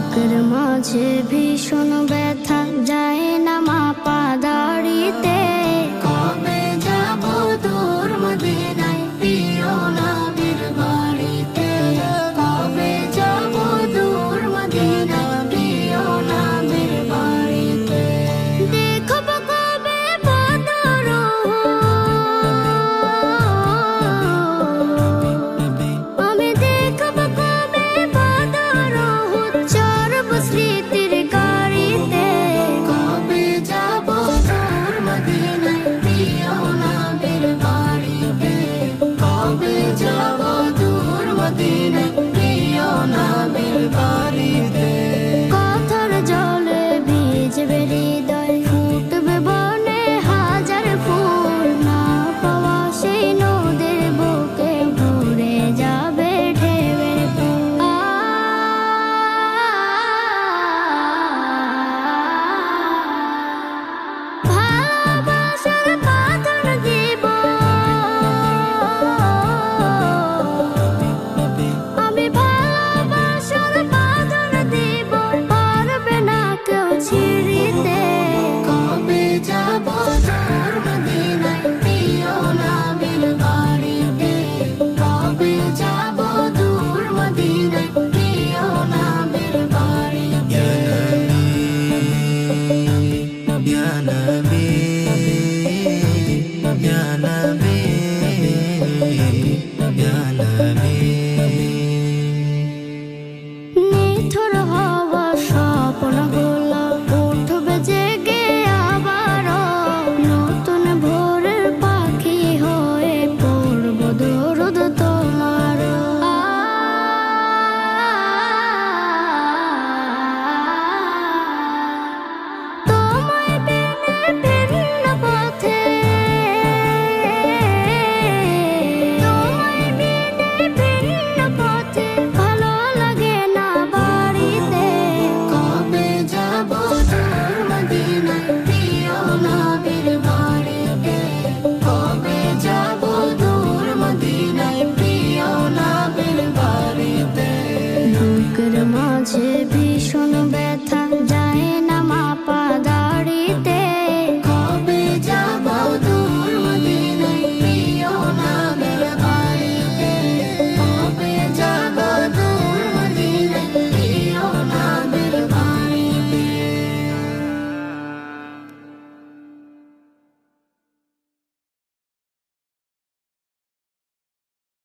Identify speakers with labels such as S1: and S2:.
S1: বুকের মাঝে ভীষণ ব্যথা যায় না মাপা দাড়িতে। কবে যাব দূর মদিনায় প্রিয় নবীর বাড়িতে। কবে যাব দূর মদিনায় প্রিয় নবীর বাড়িতে। দেখব কবে বদর আমি দেখব কবে বদর চরব স্মৃতির গাড়িতে। কবে যাব দূর মদিনায় প্রিয় নবীর বাড়িতে। কবে যাব দূর মদিনায় প্রিয় নবীর বাড়িতে। কথার জলে ভিজবে হৃদয় ফুটবে বনে হাজার ফুল। না পাওয়া সেই নদীর বুকে ভরে যাবে ঢেউয়ের ফুল। ভালোবাসার বাঁধন দিব আমি, ভালোবাসার বাঁধন দিব পারবে না কেউ ছিঁড়িতে। কবে যাব দূর মদিনায় প্রিয় নবীর বাড়িতে। কবে যাব দূর মদিনায় প্রিয় নবীর বাড়িতে।
S2: Ya Nabi, Ya Nabi, Ya Nabi.
S1: নিথর হওয়া স্বপ্নগুলো উঠবে জেগে আবারও। নতুন ভোরের পাখি হয়ে পড়ব দরুদ তোমার। তোমায় বিনে ভিন্ন পথে, তোমায় বিনে ভিন্ন পথে ভালো লাগে না বাড়িতে। কবে যাব দূর মদিনায় প্রিয় নবীর বাড়িতে। কবে যাব দূর মদিনায় প্রিয় নবীর বাড়িতে। বুকের মাঝে